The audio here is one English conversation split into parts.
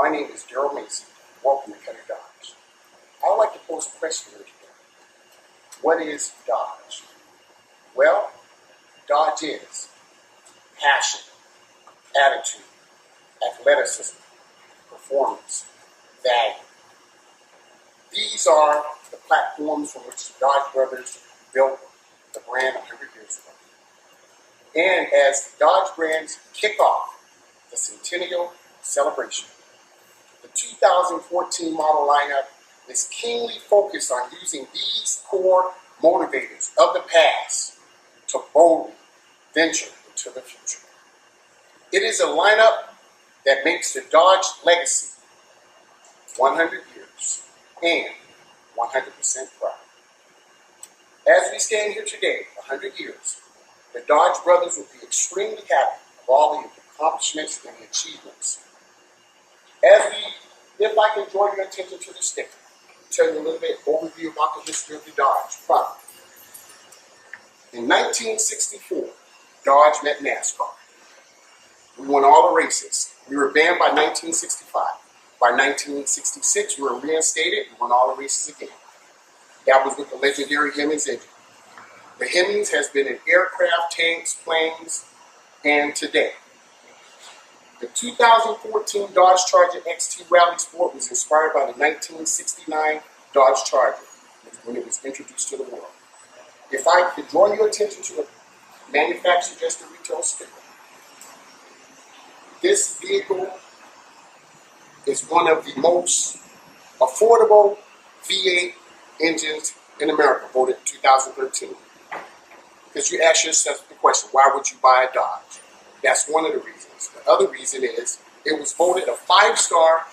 My name is Daryl Mason. Welcome to Cutter Dodge. I would like to pose a question here today. What is Dodge? Well, Dodge is passion, attitude, athleticism, performance, value. These are the platforms from which the Dodge brothers built the brand 100 years ago. And as the Dodge brands kick off the Centennial celebration, the 2014 model lineup is keenly focused on using these core motivators of the past to boldly venture into the future. It is a lineup that makes the Dodge legacy 100 years and 100% proud. As we stand here today, 100 years, the Dodge brothers will be extremely happy of all the accomplishments and the achievements. If I can draw your attention to the sticker, tell you a little bit overview about the history of the Dodge product. In 1964, Dodge met NASCAR. We won all the races. We were banned by 1965. By 1966, we were reinstated and won all the races again. That was with the legendary Hemmings engine. The Hemmings has been in aircraft, tanks, planes, and today. The 2014 Dodge Charger XT Rally Sport was inspired by the 1969 Dodge Charger when it was introduced to the world. If I could draw your attention to the manufacturer just the retail sticker, this vehicle is one of the most affordable V8 engines in America, voted in 2013. Because you ask yourself the question, why would you buy a Dodge? That's one of the reasons. The other reason is it was voted a 5-star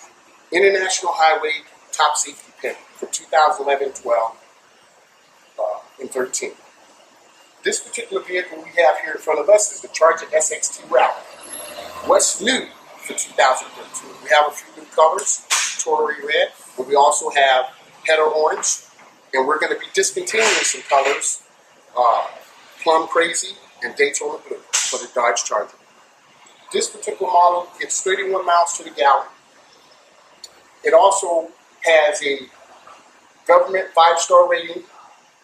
International Highway Top Safety Pin for 2011, 12, and 13. This particular vehicle we have here in front of us is the Charger SXT Rally. What's new for 2013? We have a few new colors, Tory Red, but we also have Header Orange, and we're going to be discontinuing some colors, Plum Crazy and Daytona Blue for the Dodge Charger. This particular model gets 31 miles to the gallon. It also has a government 5-star rating,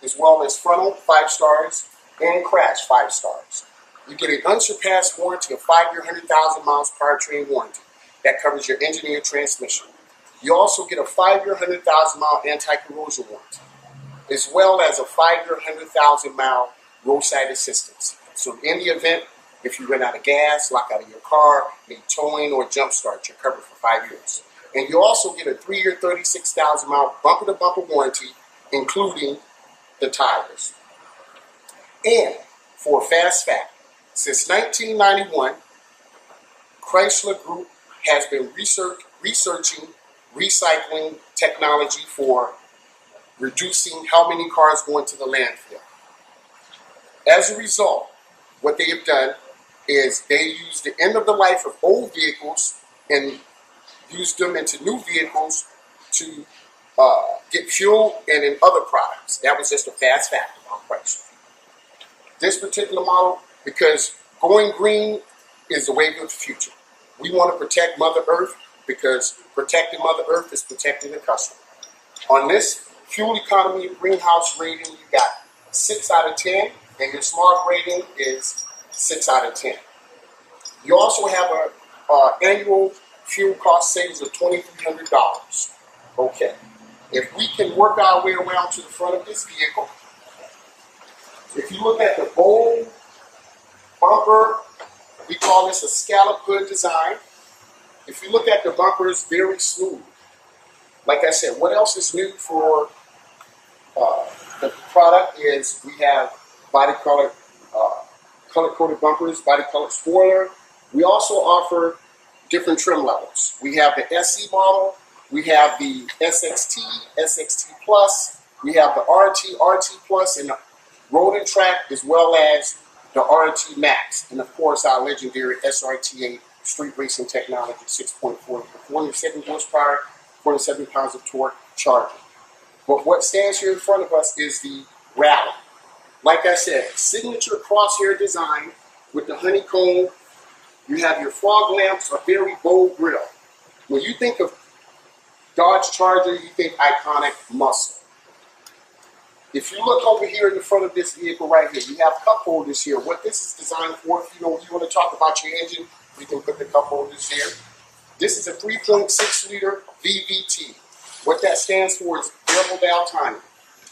as well as frontal 5 stars and crash 5 stars. You get an unsurpassed warranty of 5-year, 100,000 miles powertrain warranty. That covers your engine and your transmission. You also get a 5-year, 100,000 mile anti-corrosion warranty, as well as a 5-year, 100,000 mile roadside assistance. So in the event, if you run out of gas, lock out of your car, need towing or jump start, you're covered for 5 years. And you also get a 3-year, 36,000 mile bumper-to-bumper warranty, including the tires. And for a fast fact, since 1991, Chrysler Group has been researching recycling technology for reducing how many cars go into the landfill. As a result, what they have done is they use the end of the life of old vehicles and use them into new vehicles to get fuel and in other products. That was just a fast fact about Chrysler. This particular model, because going green is the wave of the future. We want to protect Mother Earth because protecting Mother Earth is protecting the customer. On this fuel economy greenhouse rating, you got 6 out of 10, and your smart rating is 6 out of 10. You also have an annual fuel cost savings of $2,300. Okay, if we can work our way around to the front of this vehicle, if you look at the bold bumper, we call this a scallop hood design. If you look at the bumper, it's very smooth. Like I said, what else is new for the product is we have body color, color-coded bumpers, body color spoiler. We also offer different trim levels. We have the SE model, we have the SXT, SXT Plus, we have the RT, RT Plus, and the Road and Track, as well as the RT Max, and of course our legendary SRT8 street racing technology, 6.4, 407 horsepower, 47 pounds of torque Charger. But what stands here in front of us is the Rally. Like I said, signature crosshair design with the honeycomb. You have your fog lamps, a very bold grille. When you think of Dodge Charger, you think iconic muscle. If you look over here in the front of this vehicle right here, you have cup holders here. What this is designed for, if you know you want to talk about your engine, you can put the cup holders here. This is a 3.6 liter VVT. What that stands for is variable valve timing.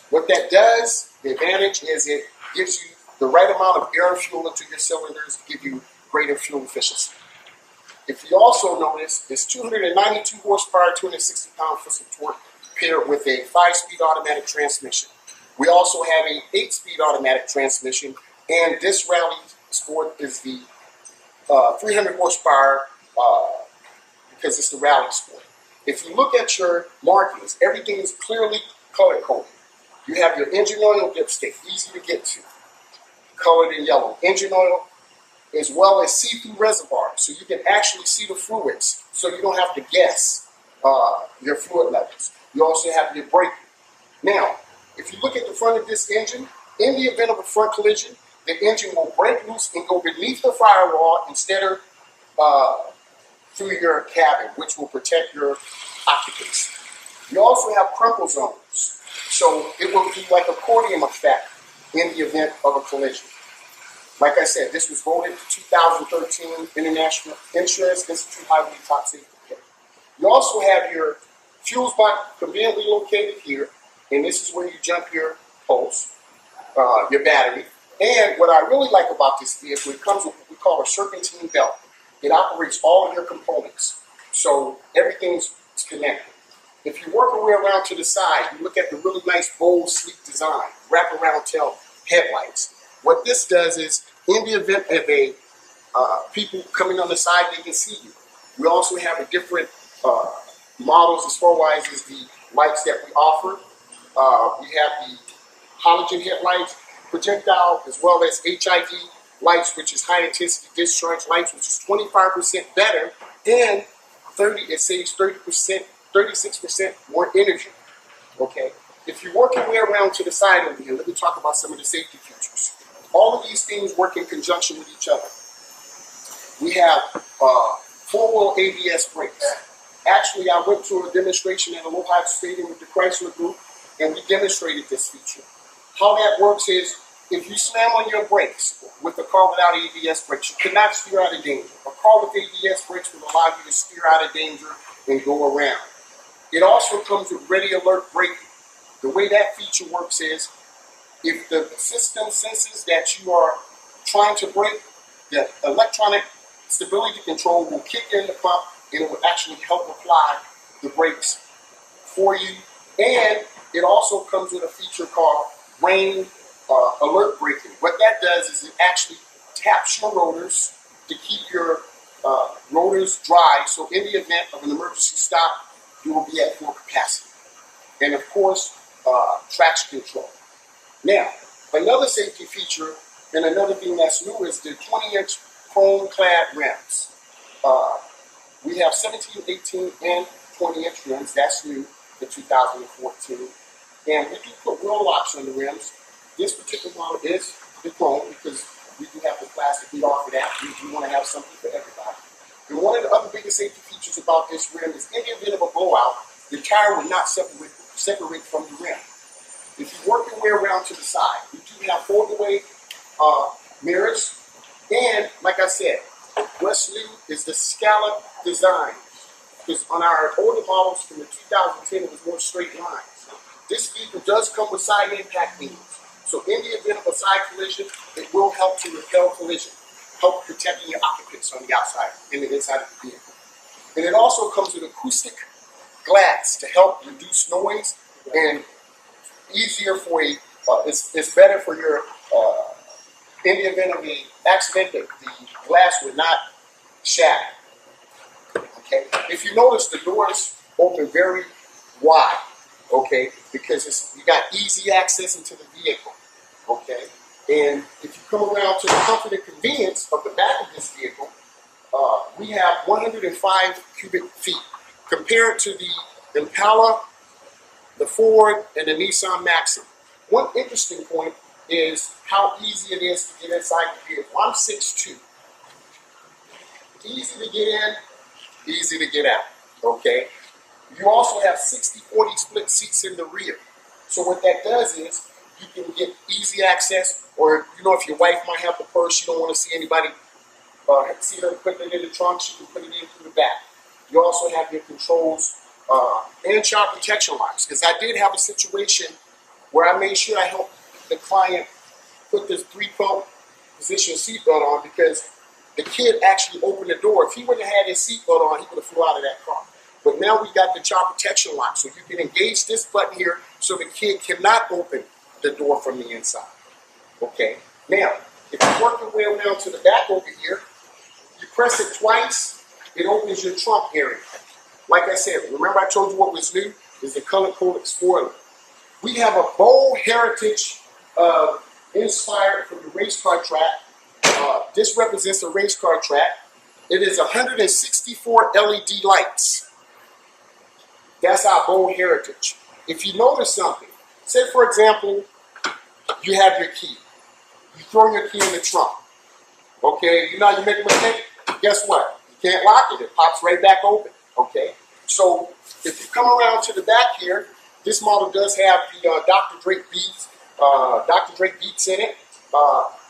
What that does, the advantage is it gives you the right amount of air fuel into your cylinders to give you greater fuel efficiency. If you also notice, it's 292 horsepower, 260 pound-foot of torque paired with a 5-speed automatic transmission. We also have an 8-speed automatic transmission, and this Rally Sport is the 300 horsepower because it's the Rally Sport. If you look at your markings, everything is clearly color-coded. You have your engine oil dipstick, easy to get to, colored in yellow. Engine oil, as well as see-through reservoirs, so you can actually see the fluids, so you don't have to guess your fluid levels. You also have your braking. Now, if you look at the front of this engine, in the event of a front collision, the engine will break loose and go beneath the firewall instead of through your cabin, which will protect your occupants. You also have crumple zones, so it will be like accordion effect in the event of a collision. Like I said, this was voted 2013 International Insurance Institute Highway Top Safety Pick. You also have your fuel spot conveniently located here, and this is where you jump your hose, your battery. And what I really like about this vehicle, it comes with what we call a serpentine belt. It operates all of your components, so everything's connected. If you work your way around to the side, you look at the really nice, bold, sleek design, wraparound tail headlights. What this does is, in the event of a people coming on the side, they can see you. We also have a different models as far as the lights that we offer. We have the halogen headlights, projectile, as well as HID lights, which is high intensity discharge lights, which is 25% better, and it saves 30%, 36% more energy. Okay. If you work your way around to the side over here, let me talk about some of the safety features. All of these things work in conjunction with each other. We have four-wheel ABS brakes. Actually, I went to a demonstration at Aloha Stadium with the Chrysler Group, and we demonstrated this feature. How that works is, if you slam on your brakes with a car without ABS brakes, you cannot steer out of danger. A car with ABS brakes will allow you to steer out of danger and go around. It also comes with ready alert braking. The way that feature works is, if the system senses that you are trying to brake, the electronic stability control will kick in the pump and it will actually help apply the brakes for you. And it also comes with a feature called rain alert braking. What that does is it actually taps your rotors to keep your rotors dry, so in the event of an emergency stop, you will be at full capacity. And of course, traction control. Now, another safety feature and another thing that's new is the 20-inch chrome-clad rims. We have 17, 18, and 20-inch rims. That's new in 2014. And we do put wheel locks on the rims. This particular model is the chrome because we do have the plastic. We offer that. We want to have something for everybody. And one of the other biggest safety features about this rim is, in the event of a blowout, the tire will not separate from the rim. If you work your way around to the side, we do have fold-away mirrors. And like I said, what's new is the scallop design. Because on our older models from the 2010, it was more straight lines. This vehicle does come with side impact beams. So in the event of a side collision, it will help to repel collision, help protecting your occupants on the outside and the inside of the vehicle. And it also comes with acoustic glass to help reduce noise and easier for it's better for your, in the event of an accident, the glass would not shatter. Okay, if you notice, the doors open very wide, okay, because you got easy access into the vehicle, okay. And if you come around to the comfort and convenience of the back of this vehicle, we have 105 cubic feet compared to the Impala, the Ford, and the Nissan Maxim. One interesting point is how easy it is to get inside the vehicle. I'm 6'2". Easy to get in, easy to get out. Okay. You also have 60-40 split seats in the rear. So what that does is you can get easy access, or if your wife might have the purse, you don't want to see anybody see her putting it in the trunk, she can put it in through the back. You also have your controls and child protection locks. Because I did have a situation where I made sure I helped the client put this 3-point position seatbelt on, because the kid actually opened the door. If he wouldn't have had his seatbelt on, he would have flew out of that car. But now we got the child protection lock, so you can engage this button here so the kid cannot open the door from the inside. Okay. Now, if you work your way around to the back over here, you press it twice, it opens your trunk area. Like I said, remember I told you what was new is the color-coded spoiler. We have a bold heritage inspired from the race car track. This represents a race car track. It is 164 LED lights. That's our bold heritage. If you notice something, say for example, you have your key. You throw your key in the trunk. Okay, you make a mistake, guess what? You can't lock it, it pops right back open. Okay, so if you come around to the back here, this model does have the Dr. Drake beats in it.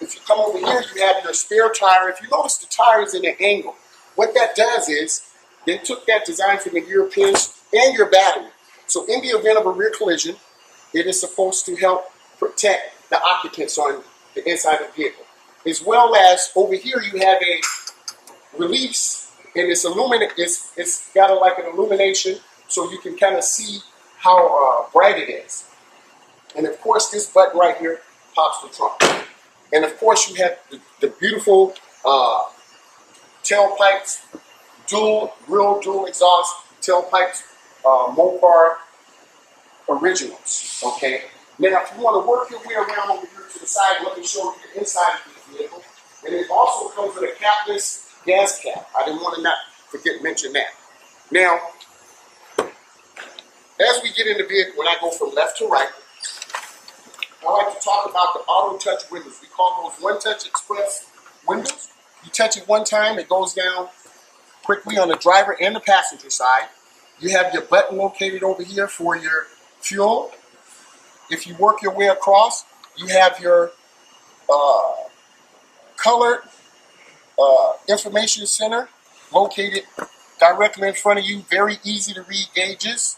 If you come over here, you have your spare tire. If you notice, the tire is in an angle. What that does is they took that design from the Europeans and your battery. So in the event of a rear collision, it is supposed to help protect the occupants on the inside of the vehicle. As well as over here, you have a release, and it's got like an illumination, so you can kind of see how bright it is. And of course, this button right here pops the trunk. And of course, you have the beautiful tailpipes, real dual exhaust tailpipes, Mopar originals. Okay. Now, if you want to work your way around over here to the side, let me show you the inside of the vehicle. And it also comes with a capless gas cap. I didn't want to not forget to mention that. Now, as we get in the vehicle, when I go from left to right, I like to talk about the auto touch windows. We call those one touch express windows. You touch it one time, it goes down quickly on the driver and the passenger side. You have your button located over here for your fuel. If you work your way across, you have your colored information center located directly in front of you. Very easy to read gauges.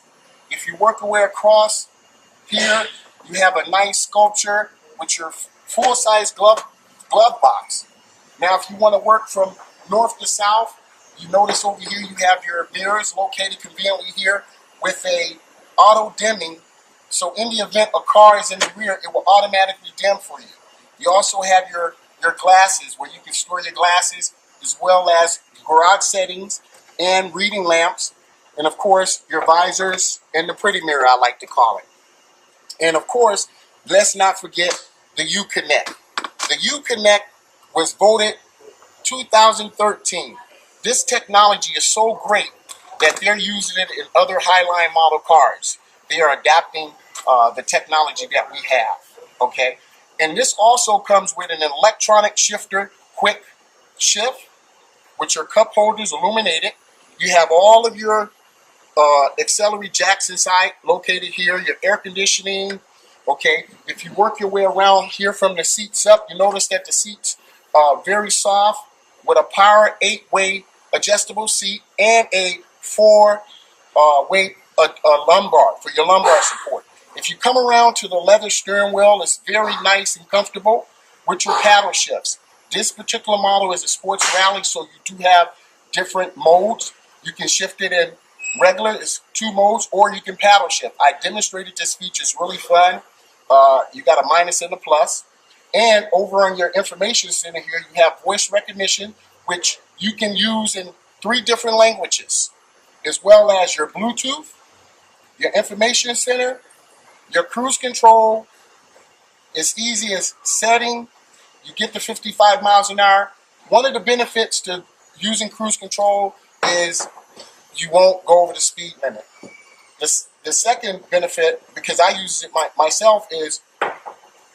If you work your way across here, you have a nice sculpture with your full-size glove box. Now, if you want to work from north to south, you notice over here you have your mirrors located conveniently here with a auto dimming. So in the event a car is in the rear, it will automatically dim for you. You also have your glasses where you can store your glasses, as well as garage settings and reading lamps. And of course, your visors and the pretty mirror, I like to call it. And of course, let's not forget the U-Connect. The U-Connect was voted 2013. This technology is so great that they're using it in other Highline model cars. They are adapting the technology that we have, okay? And this also comes with an electronic shifter, quick shift, with your cup holders illuminated. You have all of your auxiliary jacks inside located here, your air conditioning, okay? If you work your way around here from the seats up, you notice that the seats are very soft with a power 8-way adjustable seat and a 4-way lumbar for your lumbar support. If you come around to the leather steering wheel, it's very nice and comfortable with your paddle shifts. This particular model is a sports rally, so you do have different modes. You can shift it in regular, it's 2 modes, or you can paddle shift. I demonstrated this feature, it's really fun. You got a minus and a plus. And over on your information center here, you have voice recognition, which you can use in 3 different languages, as well as your Bluetooth, your information center, your cruise control. As easy as setting, you get to 55 miles an hour. One of the benefits to using cruise control is you won't go over the speed limit. The second benefit, because I use it myself, is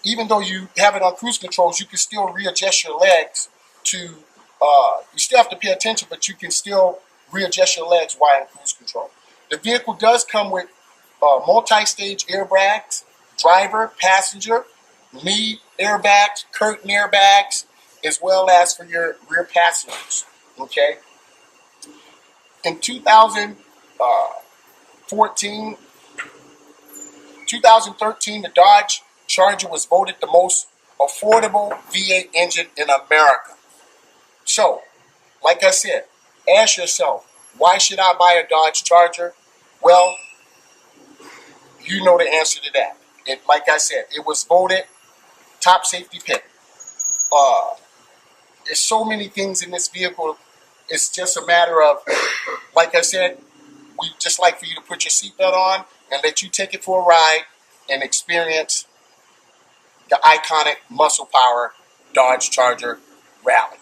even though you have it on cruise controls, you can still readjust your legs to, you still have to pay attention, but you can still readjust your legs while in cruise control. The vehicle does come with multi-stage airbags, driver, passenger, lead airbags, curtain airbags, as well as for your rear passengers. Okay. In 2013, the Dodge Charger was voted the most affordable V8 engine in America. So, like I said, ask yourself, why should I buy a Dodge Charger? Well, you know the answer to that. Like I said, it was voted top safety pick. There's so many things in this vehicle. It's just a matter of, like I said, we just like for you to put your seatbelt on and let you take it for a ride and experience the iconic muscle power Dodge Charger Rally.